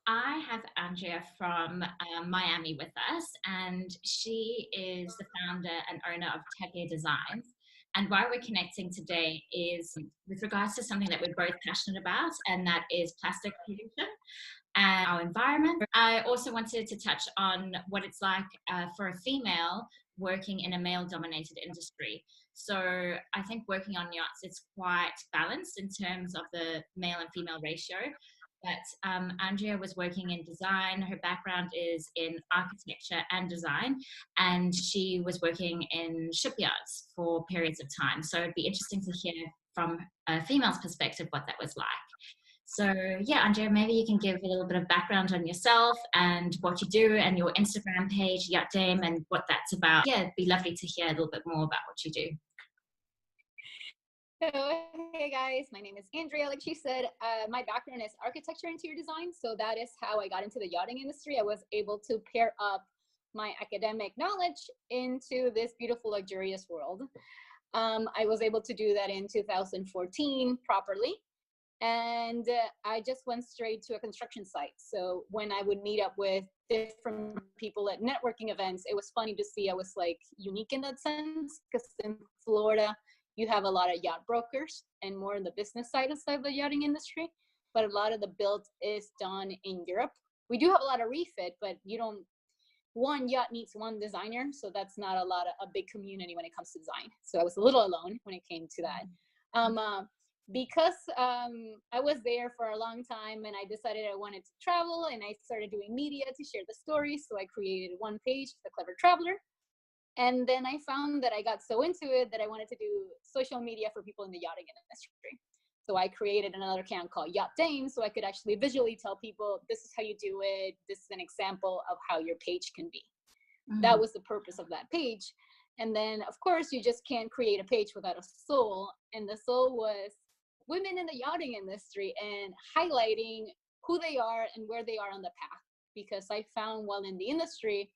I have Andrea from Miami with us, and she is the founder and owner of Tech Designs. And why we're connecting today is with regards to something that we're both passionate about, and that is plastic pollution and our environment. I also wanted to touch on what it's like for a female working in a male dominated industry. So I think working on yachts is quite balanced in terms of the male and female ratio. But Andrea was working in design. Her background is in architecture and design, and she was working in shipyards for periods of time. So it'd be interesting to hear from a female's perspective what that was like. So yeah, Andrea, maybe you can give a little bit of background on yourself and what you do and your Instagram page, Yacht Dame, and what that's about. Yeah, it'd be lovely to hear a little bit more about what you do. So, hey guys, my name is Andrea. Like she said, my background is architecture and interior design. So that is how I got into the yachting industry. I was able to pair up my academic knowledge into this beautiful, luxurious world. I was able to do that in 2014 properly. And I just went straight to a construction site. So when I would meet up with different people at networking events, it was funny to see I was like unique in that sense, because in Florida, you have a lot of yacht brokers and more in the business side of the yachting industry, but a lot of the build is done in Europe. We do have a lot of refit, but you don't, one yacht needs one designer, so that's not a big community when it comes to design. So I was a little alone when it came to that. Because I was there for a long time and I decided I wanted to travel, and I started doing media to share the stories. So I created one page, The Clever Traveler. And then I found that I got so into it that I wanted to do social media for people in the yachting industry. So I created another account called Yacht Dame, so I could actually visually tell people, this is how you do it. This is an example of how your page can be. That was the purpose of that page. And then, of course, you just can't create a page without a soul. And the soul was women in the yachting industry and highlighting who they are and where they are on the path. Because I found while in the industry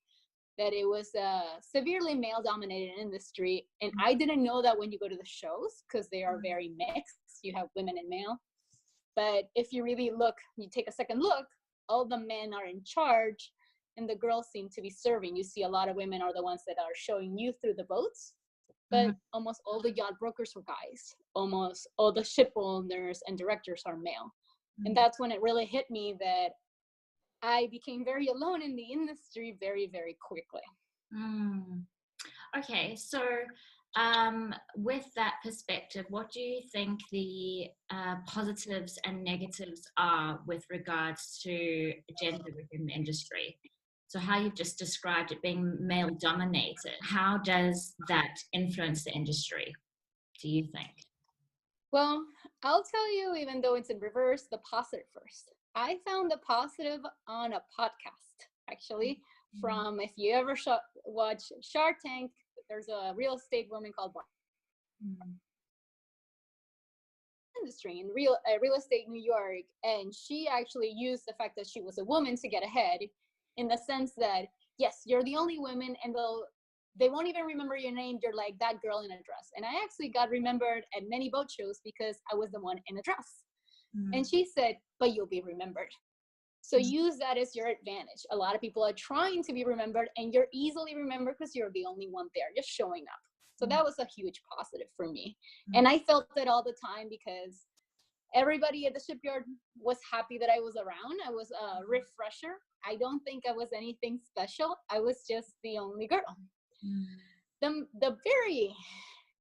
that it was a severely male dominated industry. And I didn't know that when you go to the shows, because they are very mixed. You have women and male. But if you really look, you take a second look, all the men are in charge and the girls seem to be serving. You see a lot of women are the ones that are showing you through the boats, but almost all the yacht brokers are guys. Almost all the ship owners and directors are male. And that's when it really hit me that I became very alone in the industry very, very quickly. Okay, so with that perspective, what do you think the positives and negatives are with regards to gender within the industry? So how you've just described it being male dominated, how does that influence the industry, do you think? Well, I'll tell you, even though it's in reverse, the positive first. I found the positive on a podcast, actually, from, if you ever watch Shark Tank, there's a real estate woman called industry in real estate New York, and she actually used the fact that she was a woman to get ahead, in the sense that yes, you're the only woman, and they won't even remember your name. You're like that girl in a dress. And I actually got remembered at many boat shows because I was the one in a dress. And she said, but you'll be remembered. So use that as your advantage. A lot of people are trying to be remembered, and you're easily remembered because you're the only one there, just showing up. So that was a huge positive for me. And I felt that all the time because everybody at the shipyard was happy that I was around. I was a refresher. I don't think I was anything special. I was just the only girl.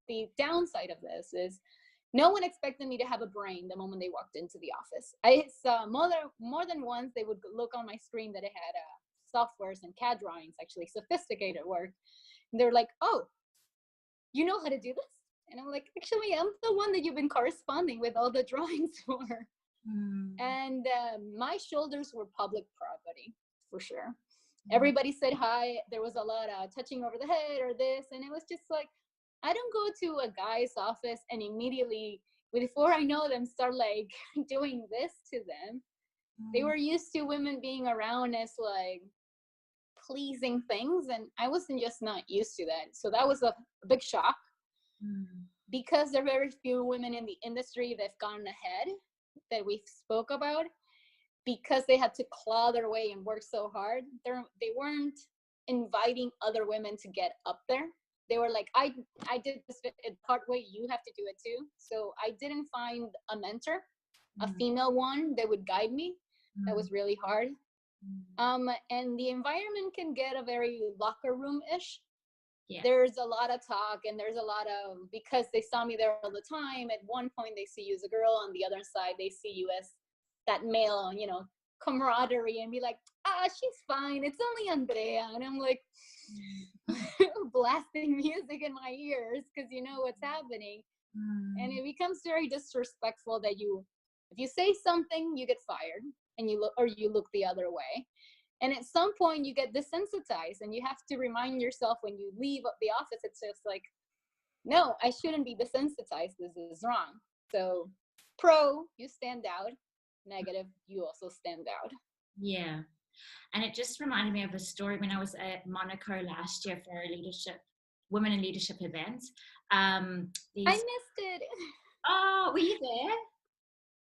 The downside of this is no one expected me to have a brain the moment they walked into the office. I saw more than once they would look on my screen that it had softwares and CAD drawings, actually sophisticated work. And they're like, oh, you know how to do this? And I'm like, actually, I'm the one that you've been corresponding with all the drawings for. And my shoulders were public property, for sure. Everybody said hi. There was a lot of touching over the head or this. And it was just like, I don't go to a guy's office and immediately, before I know them, start like doing this to them. They were used to women being around as like pleasing things. And I wasn't just not used to that. So that was a big shock. Because there are very few women in the industry that have gone ahead that we spoke about. because they had to claw their way and work so hard, they weren't inviting other women to get up there. They were like, I did this part way, you have to do it too. So I didn't find a mentor, a female one that would guide me. That was really hard. And the environment can get a very locker room-ish. Yeah. There's a lot of talk, and there's a lot of, because they saw me there all the time, at one point they see you as a girl, on the other side they see you as that male, you know, camaraderie, and be like, she's fine, it's only Andrea. And I'm like, blasting music in my ears because you know what's happening. And it becomes very disrespectful that if you say something, you get fired, and you look the other way. And at some point you get desensitized, and you have to remind yourself when you leave the office, it's just like, no, I shouldn't be desensitized, this is wrong. So pro, you stand out. Negative, you also stand out. Yeah. And it just reminded me of a story when I was at Monaco last year for a women in leadership event. I missed it. Oh, were you there?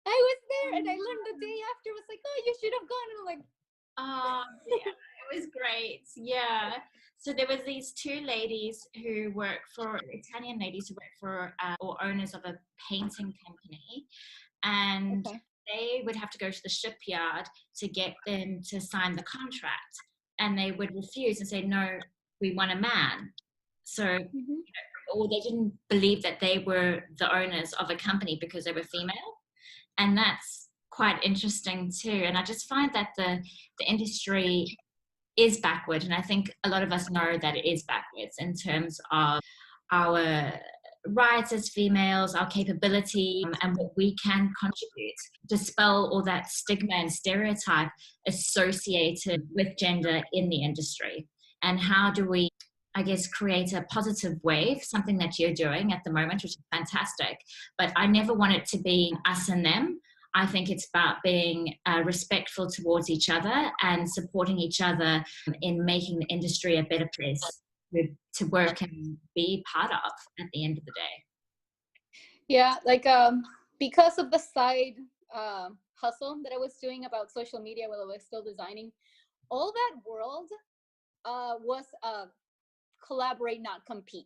I was there, and I learned the day after, was like, oh, you should have gone. And I'm like, yeah, it was great. Yeah. So there was these two ladies who work for, Italian ladies who work for, or owners of a painting company. And they would have to go to the shipyard to get them to sign the contract. And they would refuse and say, no, we want a man. So, or they didn't believe that they were the owners of a company because they were female. And that's quite interesting too. And I just find that the industry is backward. And I think a lot of us know that it is backwards in terms of our rights as females, our capability, and what we can contribute. Dispel all that stigma and stereotype associated with gender in the industry. And how do we, I guess, create a positive wave, something that you're doing at the moment, which is fantastic. But I never want it to be us and them. I think it's about being respectful towards each other and supporting each other in making the industry a better place to work and be part of at the end of the day. Yeah, like because of the side hustle that I was doing about social media while I was still designing, all that world was collaborate, not compete.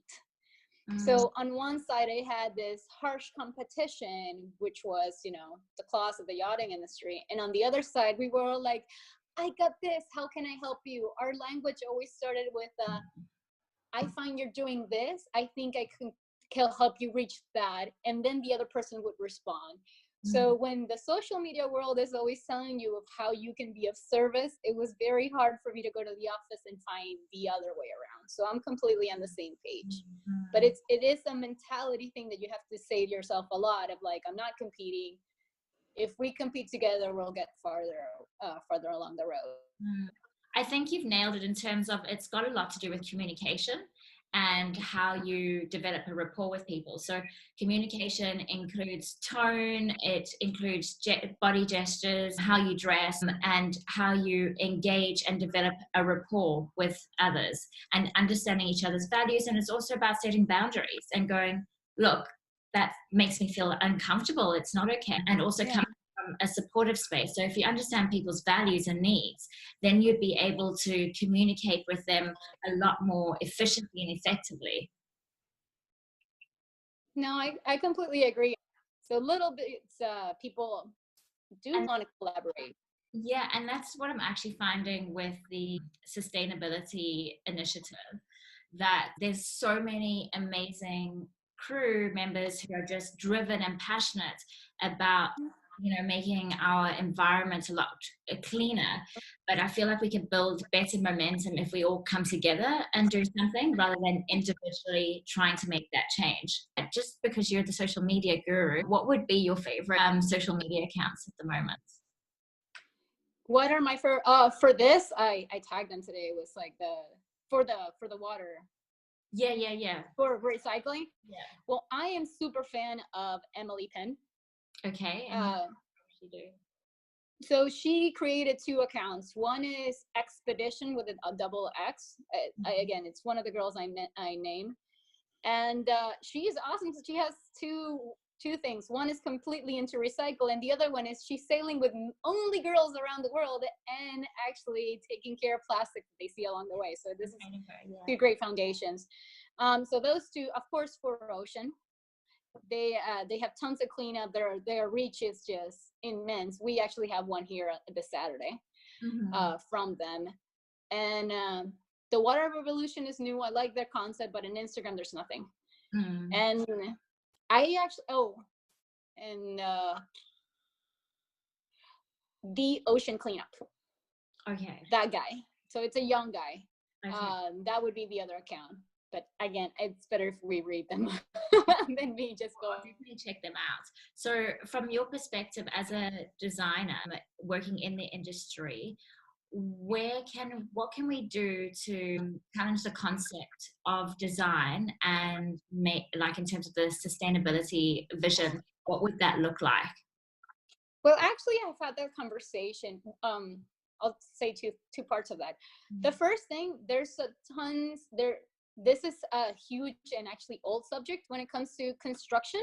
So on one side, I had this harsh competition, which was, you know, the class of the yachting industry. And on the other side, we were all like, I got this. How can I help you? Our language always started with, I find you're doing this. I think I can help you reach that. And then the other person would respond. So when the social media world is always telling you of how you can be of service, it was very hard for me to go to the office and find the other way around. So I'm completely on the same page. But it is a mentality thing that you have to say to yourself a lot of like, I'm not competing. If we compete together, we'll get farther along the road. I think you've nailed it in terms of it's got a lot to do with communication and how you develop a rapport with people. So communication includes tone, it includes body gestures, how you dress, and how you engage and develop a rapport with others and understanding each other's values. And it's also about setting boundaries and going, look, that makes me feel uncomfortable. It's not okay. And also coming from a supportive space. So if you understand people's values and needs, then you'd be able to communicate with them a lot more efficiently and effectively. No, I completely agree. So little bits, people do want to collaborate. Yeah, and that's what I'm actually finding with the sustainability initiative, that there's so many amazing crew members who are just driven and passionate about, you know, making our environment a lot cleaner. But I feel like we can build better momentum if we all come together and do something rather than individually trying to make that change. Just because you're the social media guru, what would be your favorite social media accounts at the moment? What are my for this? I tagged them today. It was like for the water. Yeah. For recycling. Yeah. Well, I am super fan of Emily Penn. Okay. And what does she do? So she created 2 accounts. One is Expedition with a double X. Again, it's one of the girls I named. And she is awesome. So she has 2 two things. One is completely into recycle, and the other one is she's sailing with only girls around the world and actually taking care of plastic that they see along the way. So this is two great foundations. So those two, of course, for ocean, they have tons of cleanup. Their reach is just immense. We actually have one here this Saturday from them. And the water revolution is new. I like their concept, but in Instagram there's nothing. And I actually the ocean cleanup. Okay. That guy. So it's a young guy. Okay. That would be the other account. But again, it's better if we read them than me just go. I'll definitely check them out. So from your perspective as a designer working in the industry, what can we do to challenge the concept of design and make, like, in terms of the sustainability vision, what would that look like? Well, actually, I've had that conversation. I'll say two parts of that. The first thing, there's tons there. This is a huge and actually old subject when it comes to construction,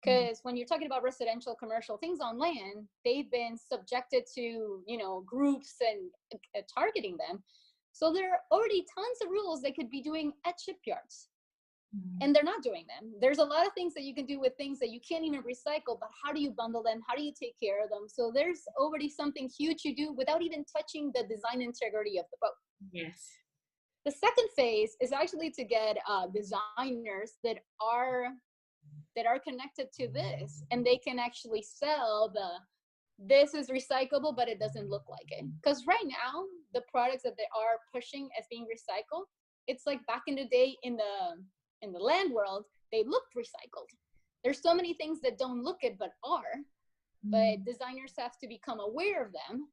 because when you're talking about residential, commercial things on land, they've been subjected to, groups and targeting them. So there are already tons of rules they could be doing at shipyards. And they're not doing them. There's a lot of things that you can do with things that you can't even recycle, but how do you bundle them? How do you take care of them? So there's already something huge you do without even touching the design integrity of the boat. Yes. The second phase is actually to get designers that are connected to this, and they can actually sell this is recyclable, but it doesn't look like it. Because right now, the products that they are pushing as being recycled, it's like back in the day in the land world, they looked recycled. There's so many things that don't look it but are. But designers have to become aware of them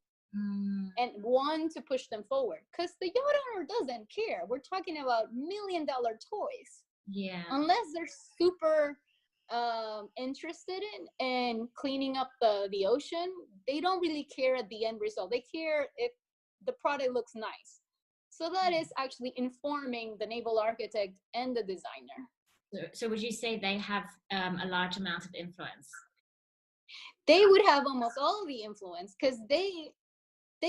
and want to push them forward, because the yacht owner doesn't care. We're talking about $1 million toys. Yeah. Unless they're super interested in cleaning up the ocean, they don't really care at the end result. They care if the product looks nice. So that is actually informing the naval architect and the designer. So would you say they have a large amount of influence? They would have almost all the influence, because they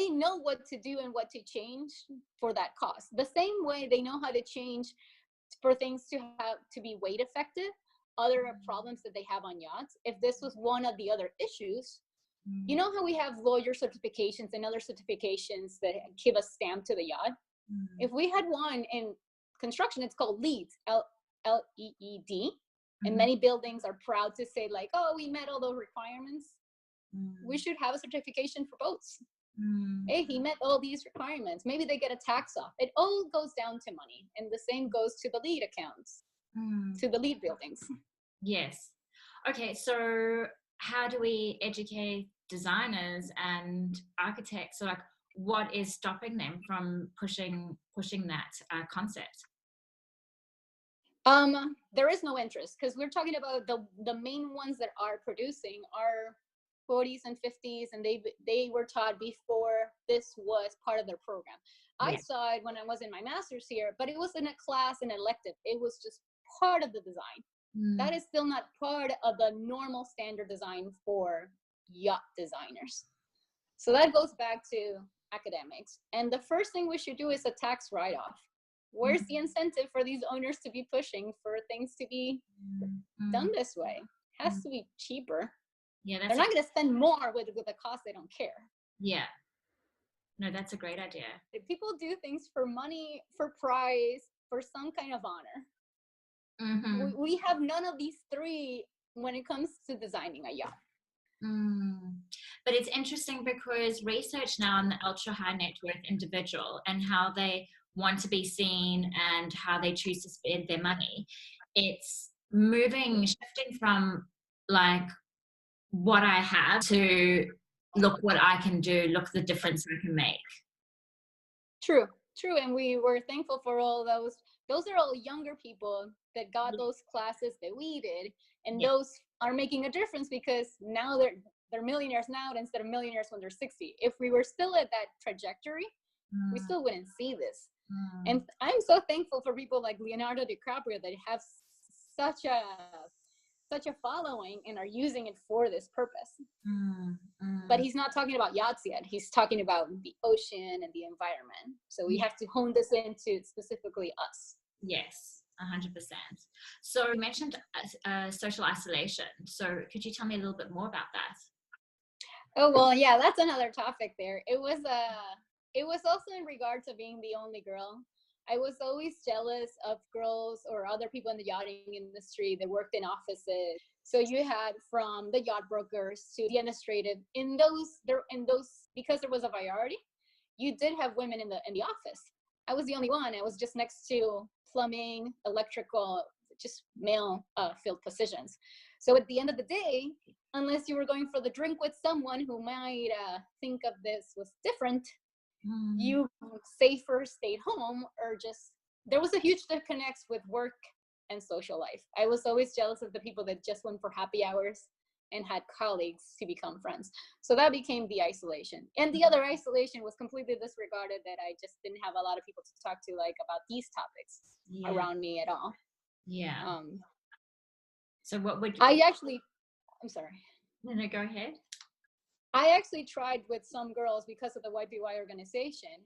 know what to do and what to change for that cost. The same way they know how to change for things to be weight effective, other problems that they have on yachts. If this was one of the other issues, you know how we have lawyer certifications and other certifications that give a stamp to the yacht? If we had one in construction, it's called LEED, L-E-E-D. And many buildings are proud to say, like, oh, we met all those requirements. We should have a certification for boats. Hey, he met all these requirements. Maybe they get a tax off. It all goes down to money. And the same goes to the LEED accounts, to the LEED buildings. Yes. Okay, so how do we educate designers and architects? So, like, what is stopping them from pushing that concept? There is no interest, because we're talking about the main ones that are producing are 40s and 50s, and they were taught before this was part of their program. I saw it when I was in my master's here, but it was in a class, an elective. It was just part of the design. That is still not part of the normal standard design for yacht designers. So that goes back to academics. And the first thing we should do is a tax write-off. Where's the incentive for these owners to be pushing for things to be done this way? It has to be cheaper. Yeah, they're not going to spend more with a cost they don't care. Yeah. No, that's a great idea. If people do things for money, for prize, for some kind of honor, we have none of these three when it comes to designing a yacht. But it's interesting because research now on the ultra high net worth individual and how they want to be seen and how they choose to spend their money, it's shifting from like what I have to look what I can do, look the difference I can make. True. And we were thankful for all those. Those are all younger people that got those classes that we did, and those are making a difference, because now they're millionaires now instead of millionaires when they're 60. If we were still at that trajectory, we still wouldn't see this. And I'm so thankful for people like Leonardo DiCaprio that have such a such a following and are using it for this purpose. Mm, But mm. he's not talking about yachts yet. He's talking about the ocean and the environment. So we Yeah. have to hone this into specifically us. Yes, 100%. So you mentioned social isolation. So could you tell me a little bit more about that? Oh well, yeah, that's another topic there. It was also in regard to being the only girl. I was always jealous of girls or other people in the yachting industry that worked in offices. So you had from the yacht brokers to the administrative in those because there was a variety. You did have women in the office. I was the only one. I was just next to plumbing, electrical, just male filled positions. So at the end of the day, unless you were going for the drink with someone who might think of this was different, Mm, you safer stayed home or just there was a huge disconnect with work and social life. I was always jealous of the people that just went for happy hours and had colleagues to become friends. So that became the isolation. And the other isolation was completely disregarded, that I just didn't have a lot of people to talk to like about these topics yeah, around me at all. yeah. Um, So what would I actually, I'm sorry. no, no, go ahead. I actually tried with some girls because of the YPY organization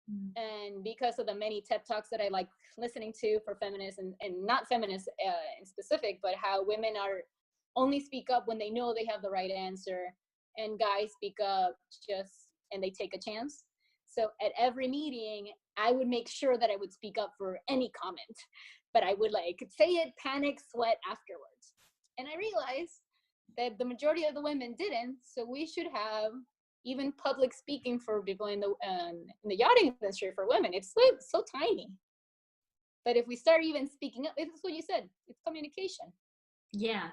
Mm, and because of the many TED Talks that I like listening to for feminists and not feminists in specific, but how women are only speak up when they know they have the right answer, and guys speak up just and they take a chance. So at every meeting, I would make sure that I would speak up for any comment, but I would like say it, panic, sweat afterwards. And I realized that the majority of the women didn't, so we should have even public speaking for people in the yachting industry for women. It's so tiny. But if we start even speaking up, it's what you said. It's communication. yeah,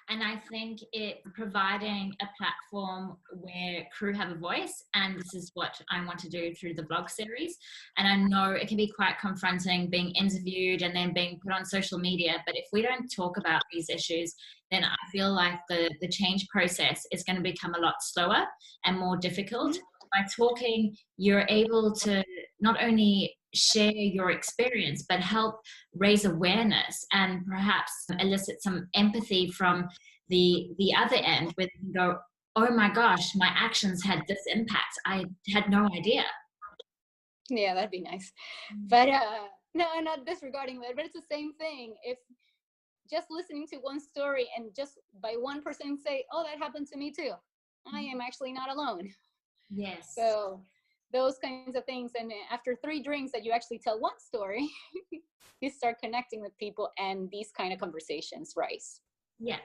and I think it providing a platform where crew have a voice, and this is what I want to do through the blog series. And I know it can be quite confronting being interviewed and then being put on social media, but if we don't talk about these issues, then I feel like the change process is going to become a lot slower and more difficult. By talking, you're able to not only share your experience, but help raise awareness and perhaps elicit some empathy from the other end, where they can go, oh my gosh, my actions had this impact, I had no idea. Yeah, that'd be nice. But no, I'm not disregarding that, but it's the same thing. If just listening to one story and just by one person say, oh, that happened to me too, I am actually not alone. Yes. So those kinds of things. And after 3 drinks that you actually tell one story, you start connecting with people and these kind of conversations rise. Yeah,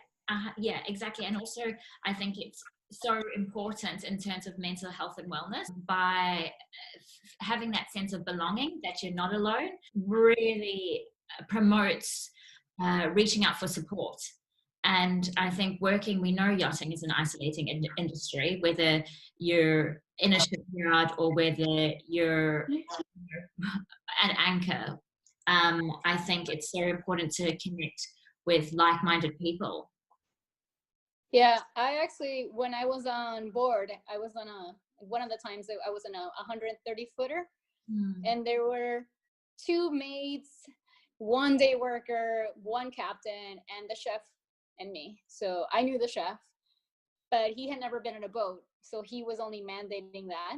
yeah, exactly. And also, I think it's so important in terms of mental health and wellness by having that sense of belonging, that you're not alone, really promotes reaching out for support. And I think we know yachting is an isolating industry, whether you're in a shipyard or whether you're at anchor. I think it's so important to connect with like-minded people. Yeah, I actually, when I was on board, I was on one of the times that I was on a 130 footer, Mm. and there were 2 mates, 1 day worker, 1 captain, and the chef and me. So I knew the chef, but he had never been in a boat. So he was only mandating that.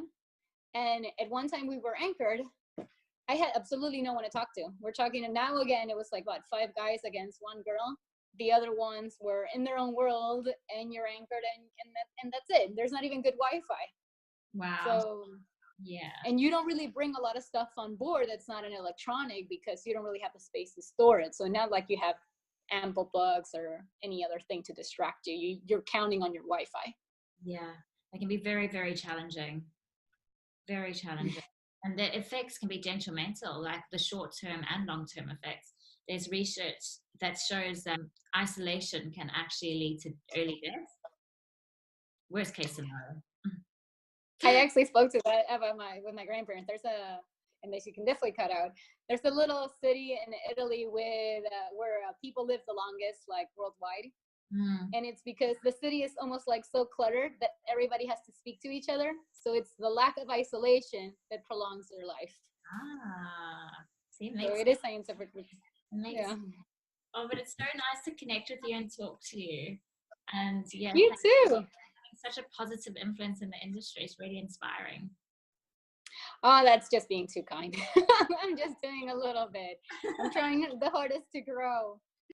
And at one time we were anchored, I had absolutely no one to talk to. We're talking, and now again, it was like what, 5 guys against 1 girl. The other ones were in their own world, and you're anchored, and that's it. There's not even good Wi-Fi. Wow. So, Yeah. and you don't really bring a lot of stuff on board that's not an electronic because you don't really have the space to store it. So not like you have ample plugs or any other thing to distract you. You're counting on your Wi-Fi. Yeah. It can be very, very challenging. Very challenging. And the effects can be detrimental, like the short term and long term effects. There's research that shows that isolation can actually lead to early death. Worst case scenario. I actually spoke to that about with my grandparents. And this you can definitely cut out. There's a little city in Italy with where people live the longest, like worldwide, Mm. and it's because the city is almost like so cluttered that everybody has to speak to each other. So it's the lack of isolation that prolongs their life. Ah, see, it So makes it is scientific. it makes Yeah. Oh, but it's so nice to connect with you and talk to you. And yeah, You thank you for too. having such a positive influence in the industry. It's really inspiring. Oh, that's just being too kind. I'm just doing a little bit. I'm trying the hardest to grow.